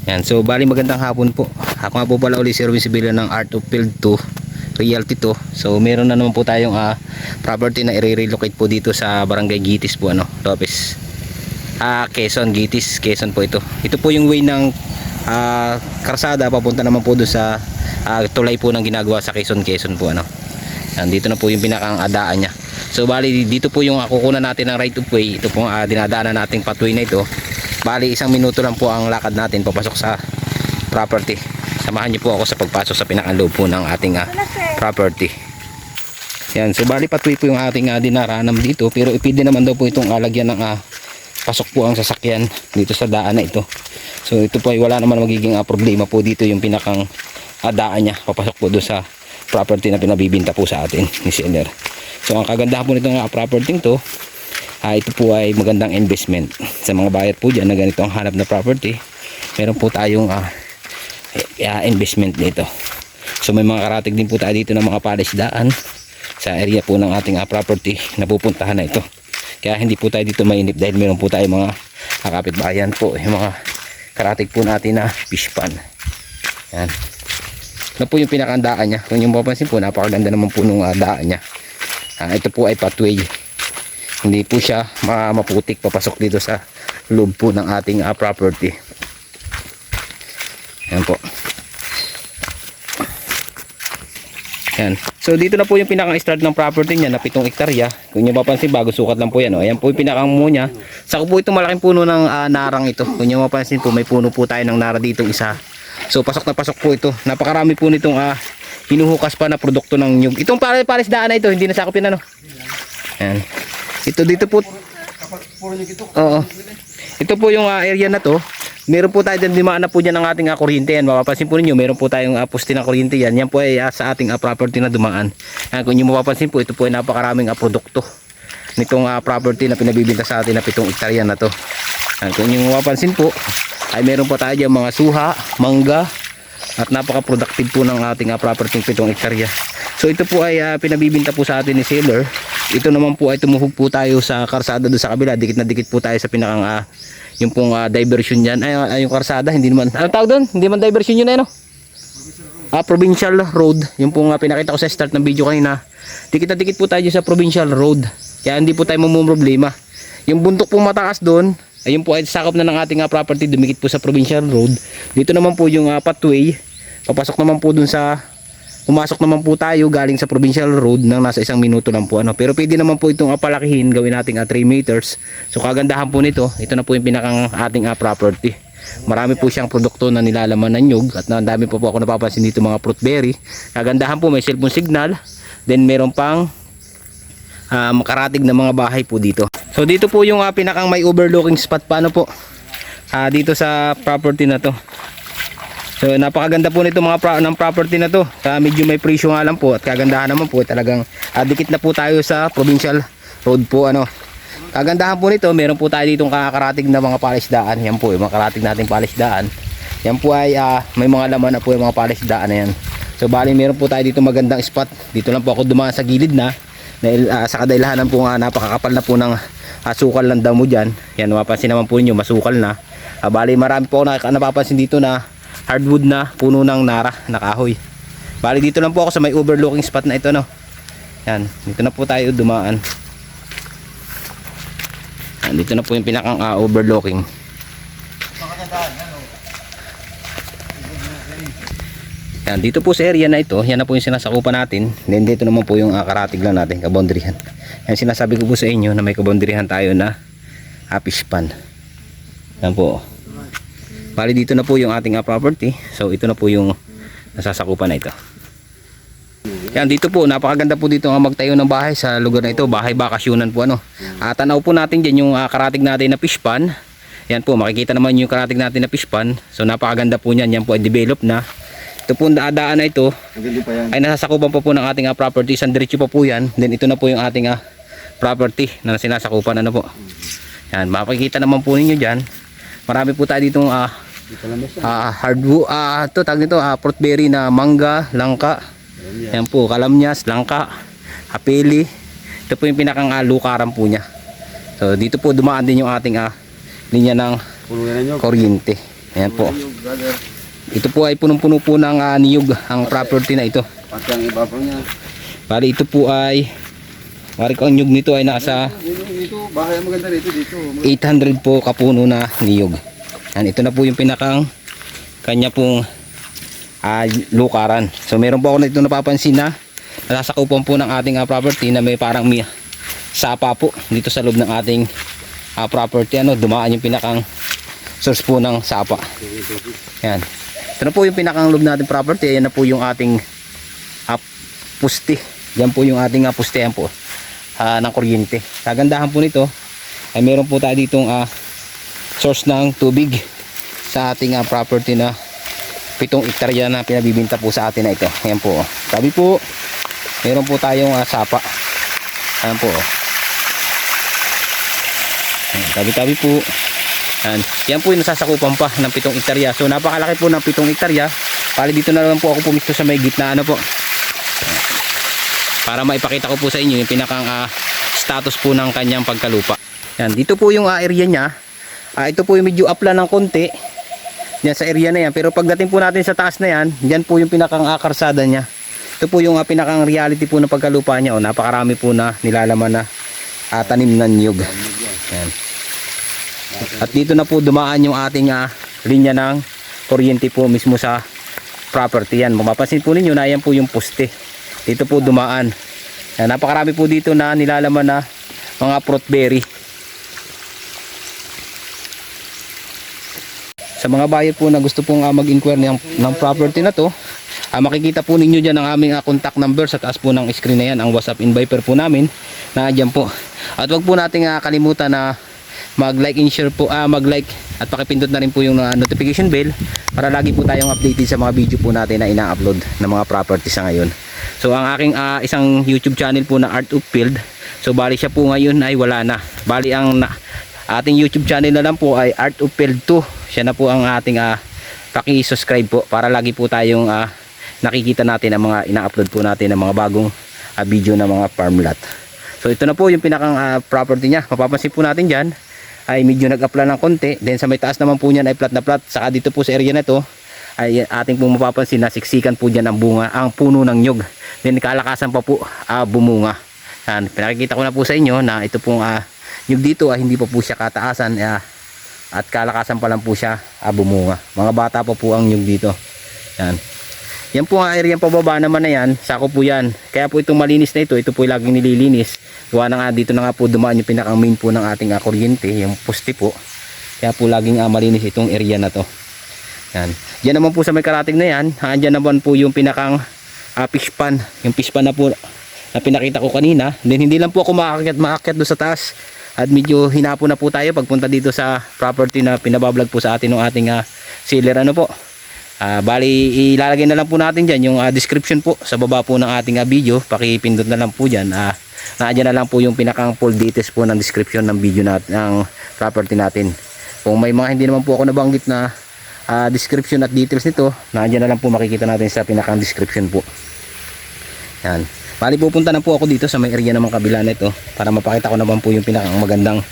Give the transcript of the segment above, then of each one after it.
Yan, so bali magandang hapon po. Ako nga po pala ulit si Erwin Sibilio ng Art of Field 2 Realty 2. So meron na naman po tayong property na i-relocate po dito sa Barangay Gitis po, Lopez. Quezon, Gitis, Quezon po ito. Ito po yung way ng karsada papunta naman po doon sa tulay po ng ginagawa sa Quezon po, Yan, dito na po yung pinakang adaan niya. So bali dito po yung kukunan natin ng right of way. Ito po dinadaanan nating pathway na ito. Bali 1 minuto lang po ang lakad natin papasok sa property. Samahan niyo po ako sa pagpasok sa pinakaloob po ng ating property. Yan, so bali pathway po yung ating dinaranam dito, pero ipide naman daw po itong alagyan ng pasok po ang sasakyan dito sa daan na ito. So ito po ay wala naman magiging problema po dito yung pinakang daan niya papasok po doon sa property na pinabibinta po sa atin ni seller. So ang kagandahan po nitong property to, ito po ay magandang investment sa mga buyer po dyan na ganito ang hanap na property. Meron po tayong investment dito. So may mga karatig din po tayo dito ng mga palisdaan sa area po ng ating property na pupuntahan na ito. Kaya hindi po tayo dito mainip dahil meron po tayo mga kapitbayan po, yung mga karatig po natin na fish pan. Yan. Ano po yung pinakandaan niya? Kung yung mapapansin po, napakaganda naman po nung daan niya. Ito po ay pathway. Hindi po siya maputik papasok dito sa loob po ng ating property. Yan po. Yan. So dito na po yung pinaka-start ng property niya na 7 hektarya. Kung nyo mapansin, bago sukat lang po yan. Ayan po yung pinaka-mo niya. Saka po itong malaking puno ng narang ito. Kung nyo mapansin po, may puno po tayo ng nara dito isa. So pasok na pasok po ito. Napakarami po nitong hinuhukas pa na produkto ng nyug. Itong palisdaan na ito, hindi nasakop yun, Yan. Ito dito po. Oo. Ito po yung area na to. Meron po tayo dyan, dimaan na po dyan ng ating kuryente. Yan, mapapansin po ninyo, meron po tayong poste ng kuryente yan. Yan po ay sa ating property na dumaan. Yan, kung nyo mapapansin po, ito po ay napakaraming produkto nitong property na pinabibinta sa atin na 7 hektarya na to. Yan, kung nyo mapapansin po, ay meron po tayo dyan mga suha, mangga, at napaka-productive po ng ating property 7 hektarya. So ito po ay pinabibinta po sa atin ni seller. Ito naman po ay tumuhog po tayo sa karsada doon sa kabila. Dikit na dikit po tayo sa pinakang yung pong diversion dyan. Ay yung karsada, hindi naman, ano tawag doon? Hindi man diversion yun, provincial road. Yung pong pinakita ko sa start ng video kanina. Dikit na dikit po tayo sa provincial road. Kaya hindi po tayo mamumroblema. Yung bundok pong mataas doon, ayun po ay sakop na ng ating property, dumikit po sa provincial road. Dito naman po yung pathway, papasok naman po dun sa, pumasok naman po tayo galing sa provincial road nang nasa 1 minuto lang po, Pero pwede naman po itong palakihin, gawin nating 3 meters. So kagandahan po nito, ito na po yung pinakang ating property. Marami po siyang produkto na nilalaman ng nyug at dami po ako napapansin dito mga fruit berry. Kagandahan po, may cellphone signal, then meron pang makaratig na mga bahay po dito. So dito po yung pinakang may overlooking spot paano po dito sa property na to. So napakaganda po nito ng property na to. Medyo may presyo nga lang po at kagandahan naman po talagang dikit na po tayo sa provincial road po, Kagandahan po nito, meron po tayo ditong kakaratig na mga palisdaan. Yan po yung mga karatig nating palisdaan. Yan po ay may mga laman na po yung mga palisdaan na yan. So bali meron po tayo dito magandang spot. Dito lang po ako dumaan sa gilid na sa kadailahanan po napakakapal na po ng sukal ng damo dyan. Yan, mapapansin naman po ninyo, masukal na. Bali marami po ako napapansin dito na hardwood na puno ng nara na kahoy. Bali dito lang po ako sa may overlooking spot na ito, Yan, dito na po tayo dumaan. Yan, dito na po yung pinakang overlooking. Yan, dito po sa area na ito, yan na po yung sinasakupan natin. Then dito naman po yung karatig lang natin, kaboundarihan. Yan, sinasabi ko po sa inyo na may kaboundarihan tayo na fish pan. Yan po. Bali dito na po yung ating property. So ito na po yung nasasakupan na ito. Yan, dito po napakaganda po dito magtayo ng bahay sa lugar na ito. Bahay bakasyonan po, tanaw po natin dyan yung karatig natin na fish pan. Yan po, makikita naman yung karatig natin na fish pan. So napakaganda po niyan. Yan po ay develop na. Ito po daan na ito ay nasasakupan pa po ng ating property. Sandiretso pa po yan. Then ito na po yung ating property na sinasakupan, po. Yan, makikita naman po ninyo dyan. Marami po tayo ditong hardwood, ito tag nito, fruit berry na mangga, langka. Yan po, kalamyas, langka, hapeli. Ito po yung pinakang lukaran po niya. So dito po dumaan din yung ating linya ng kuryente. Ayan po. Niyog, brother. Ito po ay punong-puno po ng niyog ang property na ito. Pati ang iba pa niya. Bali ito po ay wari ko ang niyog nito ay nasa Dito, bahay ang maganda rito dito. 800 po kapuno na niyog. Yan, ito na po yung pinakang kanya pong lukaran. So meron po ako na ito napapansin na nasasakupan po ng ating property na may parang sapa po dito sa loob ng ating property. Dumaan yung pinakang source po ng sapa. Yan. Ito na po yung pinakang loob natin property. Ayan na po yung ating puste. Yan po yung ating pustehan po ng kuryente. Kagandahan po nito ay meron po tayo ditong source ng tubig sa ating property na 7 hektarya na pinabibinta po sa atin na ito. Ayan po. Sabi po, meron po tayong sapa. Ayan po. Tabi-tabi po. Yan po yung nasasakupan pa ng 7 hektarya. So napakalaki po ng 7 hektarya. Pali dito na lang po ako pumisto sa may gitna po. Para maipakita ko po sa inyo yung pinakang status po ng kanyang pagkalupa. Yan, dito po yung area niya. Ito po yung medyo upla ng konti. Yan sa area na yan. Pero pagdating po natin sa taas na yan, yan po yung pinakang karsada niya. Ito po yung pinakang reality po ng pagkalupa niya. Napakarami po na nilalaman na tanim ng niyog. Yan. At dito na po dumaan yung ating linya ng kuryente po mismo sa property. Yan, mapapansin po ninyo na yan po yung poste. Dito po dumaan. Yan, napakarami po dito na nilalaman na mga fruit berry. Sa mga buyer po na gusto pong mag-inquire ng property na to, makikita po ninyo dyan ang aming contact number sa taas po ng screen na yan, ang WhatsApp and Viber po namin na dyan po. At wag po nating kalimutan na mag-like and share po, mag-like at pakipindot na rin po yung notification bell para lagi po tayong updated sa mga video po natin na ina-upload ng mga property sa ngayon. So ang aking isang YouTube channel po na Art of Field, so bali siya po ngayon ay wala na. Bali ang ating YouTube channel na lang po ay Art of Field 2. Siya na po ang ating paki-subscribe po para lagi po tayong nakikita natin ang mga ina-upload po natin ng mga bagong video na mga farm lot. So ito na po yung pinakang property niya. Mapapansin po natin dyan ay medyo nag-upla ng konti. Then sa may taas naman po niyan ay flat na flat. Saka dito po sa area na to ay ating pong mapapansin na siksikan po dyan ang bunga, ang puno ng nyug. Then kalakasan pa po bumunga. Yan, pinakikita ko na po sa inyo na ito pong nyug dito ay hindi pa po siya kataasan at kalakasan pa lang po siya bumunga. Mga bata pa po ang nyug dito. Yan. Yan po ang area pababa naman na yan, sako po yan. Kaya po itong malinis na ito po laging nililinis. Gawa na nga dito na nga po dumaan yung pinakang main po ng ating kuryente, yung poste po. Kaya po laging malinis itong area na to. Yan. Diyan naman po sa may karating na yan, diyan naman po yung pinakang fish pan. Yung fish pan na po na pinakita ko kanina. Then hindi lang po ako maakyat doon sa taas. At medyo hinapo na po tayo pagpunta dito sa property na pinabablog po sa atin ng ating seller po. Bali ilalagay na lang po natin dyan yung description po sa baba po ng ating video. Pakipindot na lang po dyan. Naadyan na lang po yung pinakang full details po ng description ng video natin, ng property natin. Kung may mga hindi naman po ako nabanggit na description at details nito, naadyan na lang po makikita natin sa pinakang description po. Yan. Bali pupunta na po ako dito sa may area ng kabila na ito para mapakita ko naman po yung pinakang magandang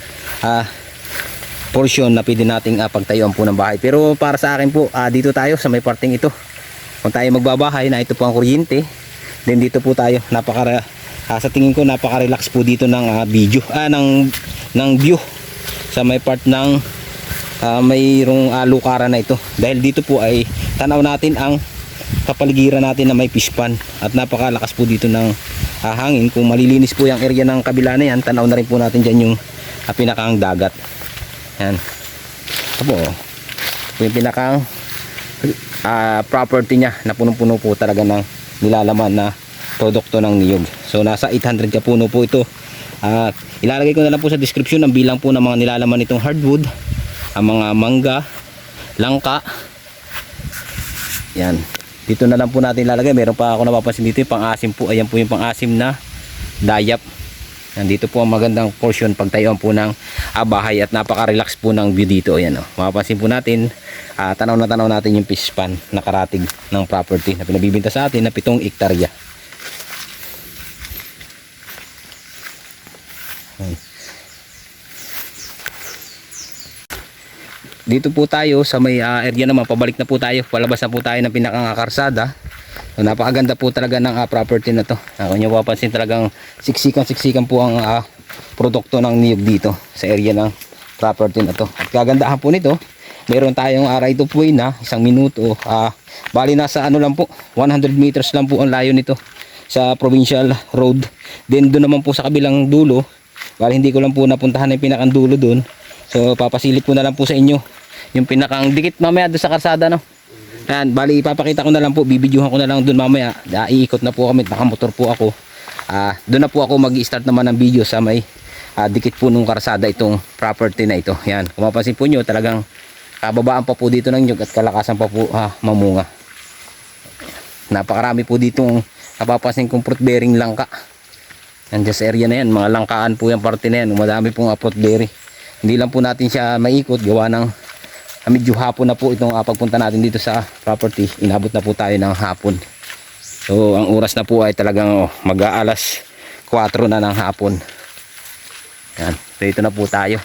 portion na pwede nating pagtayuan po ng bahay. Pero para sa akin po, dito tayo sa may parting ito. Kung tayo magbabahay na ito po ang kuryente, then dito po tayo sa tingin ko napaka-relax po dito ng video, ng view sa may part ng mayroong lukaran na ito. Dahil dito po ay tanaw natin ang kapaligiran natin na may fish pan at napakalakas po dito ng hangin. Kung malilinis po yung area ng kabila na yan, tanaw na rin po natin dyan yung pinakang dagat. Yan. Ito po, yung pinakang property niya na punong-puno po talaga ng nilalaman na produkto ng niyog. So nasa 800 kapuno po ito. Ilalagay ko na lang po sa description ang bilang po ng mga nilalaman nitong hardwood, ang mga mangga, langka. Yan. Dito na lang po natin ilalagay. Meron pa ako napapansin dito yung pang-asim po. Ayan po yung pang-asim na dayap. Nandito po ang magandang portion pagtayuan po ng bahay at napaka-relax po ng view dito. Ayan, mapapansin po natin, tanaw na tanaw natin yung fish pan na karatig ng property na pinabibinta sa atin na 7 hektarya. dito po tayo sa may area naman, pabalik na po tayo, palabas na po tayo ng pinakakarsada. So, napakaganda po talaga ng property na to. Kung nyo papansin, talagang siksikan po ang produkto ng niyog dito sa area ng property na to. At kagandahan po nito, meron tayong right of way na 1 minuto. Bali nasa ano lang po, 100 meters lang po ang layo nito sa provincial road. Then doon naman po sa kabilang dulo, bali hindi ko lang po napuntahan yung pinakang dulo doon. So papasilip ko na lang po sa inyo yung pinakang dikit mamaya doon sa karsada, no. Yan, bali ipapakita ko na lang po, bibidyohan ko na lang doon mamaya. Iikot na po kami, nakamotor po ako. Doon na po ako mag-i-start naman ng video sa may dikit po nung karsada itong property na ito. Yan, kung mapansin po nyo, talagang kababaan pa po dito ng nyug at kalakasan pa po mamunga. Napakarami po ditong napapansin kong fruit bearing langka. Yan sa area na yan, mga langkaan po yung parte na yan, madami pong fruit berry. Hindi lang po natin siya maikot, gawa ng medyo hapon na po itong pagpunta natin dito sa property. Inabot na po tayo ng hapon. So ang oras na po ay talagang mag-aalas 4 na ng hapon. Yan, so ito na po tayo.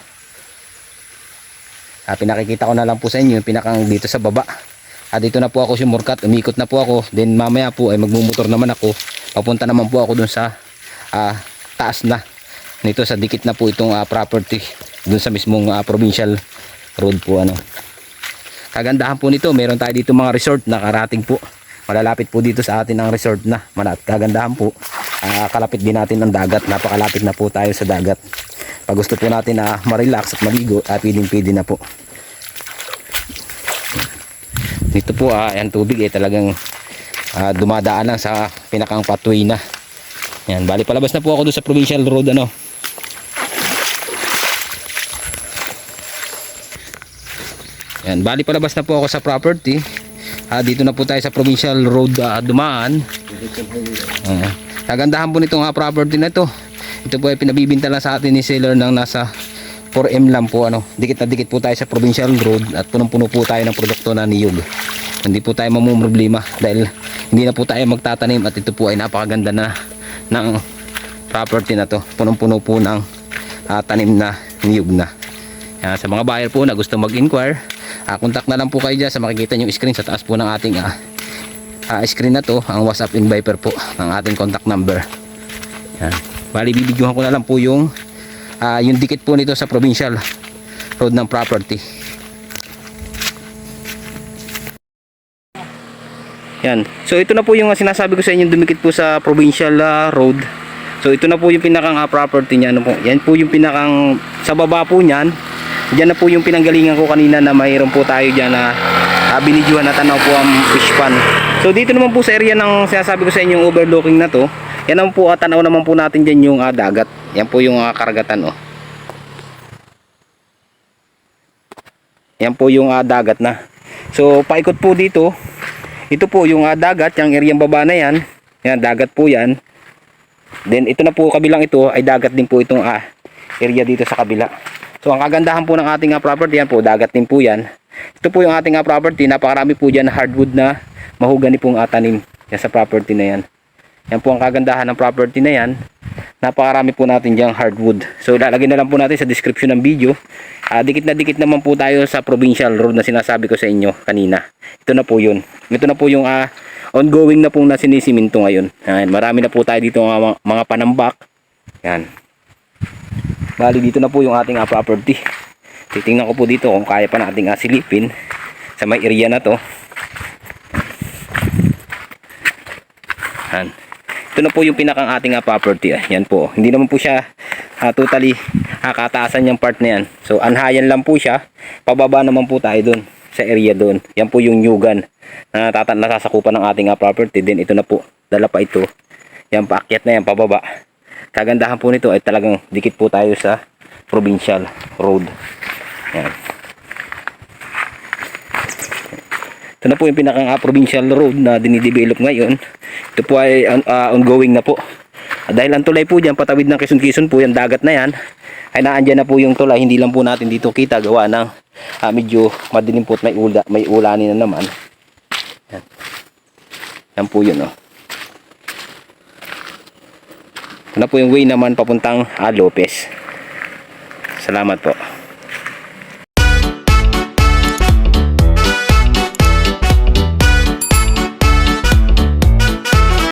Pinakikita ko na lang po sa inyo yung pinakang dito sa baba. Dito na po ako sumurkat, umikot na po ako. Then mamaya po ay magmumotor naman ako. Papunta naman po ako dun sa taas na. Nito sa dikit na po itong property. Dun sa mismong provincial road po ano. Kagandahan po nito, meron tayo dito mga resort na karating po. Malalapit po dito sa atin ang resort na. Kagandahan po, kalapit din natin ang dagat. Napakalapit na po tayo sa dagat. Pag gusto po natin na ma-relax at maligo, pwedeng-pwede na po. Dito po, ang tubig talagang dumadaan lang sa pinakang pathway na. Yan, bali palabas na po ako doon sa provincial road ano. Yan, bali palabas na po ako sa property. Dito na po tayo sa provincial road dumaan. Kagandahan po nitong property na ito. Ito po ay pinabibinta lang sa atin ni seller ng nasa 4M lang po ano. Dikit na dikit po tayo sa provincial road at punong-puno po tayo ng produkto na niyog. Hindi po tayo mamumroblema dahil hindi na po tayo magtatanim at ito po ay napakaganda na ng property na to. Punong-puno po ng tanim na niyog na. Sa mga buyer po na gusto mag-inquire, contact na lang po kayo dyan sa makikita nyo screen sa taas po ng ating screen na to, ang WhatsApp and Viber po ng ating contact number. Yan. Bali bibidyohan ko na lang po yung dikit po nito sa provincial road ng property. Yan. So ito na po yung sinasabi ko sa inyo, dumikit po sa provincial road. So ito na po yung pinakang property niya ano po. Yan po yung pinakang sa baba po niyan. Diyan na po yung pinanggalingan ko kanina na mayroon po tayo diyan na binidyohan na tanaw po ang fish pond. So dito naman po sa area ng sinasabi ko sa inyo, yung overlooking na to. Yan naman po, tanaw naman po natin dyan yung dagat. Yan po yung karagatan oh. Yan po yung dagat na. So paikot po dito. Ito po yung dagat, yung area baba na yan. Yan, dagat po yan. Then ito na po kabilang ito ay dagat din po itong area dito sa kabila. So ang kagandahan po ng ating property, yan po, dagat din po yan. Ito po yung ating property, napakarami po dyan hardwood na mahugani pong tanim yan sa property na yan. Yan po ang kagandahan ng property na yan. Napakarami po natin dyang hardwood. So ilalagay na lang po natin sa description ng video. Dikit na dikit naman po tayo sa provincial road na sinasabi ko sa inyo kanina. Ito na po yun. Ito na po yung ongoing na pong nasinisiminto ngayon. Yan, marami na po tayo dito mga panambak. Yan. Bali dito na po yung ating property. Titingnan ko po dito kung kaya pa nating silipin sa may area na to. Yan. Ito na po yung pinakang ating property. Yan po. Hindi naman po siya totally kataasan yung part na yan. So anhayan lang po siya. Pababa naman po tayo doon sa area doon. Yan po yung nyugan na nasasakupan ng ating property. Then ito na po. Dala pa ito. Yan, paakyat na yan pababa. Kagandahan po nito ay talagang dikit po tayo sa provincial road. Yan. Ito na po yung pinakang provincial road na dinidevelop ngayon. Ito po ay ongoing na po. Dahil ang tulay po dyan, patawid ng Quezon po, yung dagat na yan, ay naandyan na po yung tulay. Hindi lang po natin dito kita, gawa ng medyo madilim po at may ulanin na naman. Yan. Yan po yun oh. Ito na po yung way naman papuntang Lopez. Salamat po.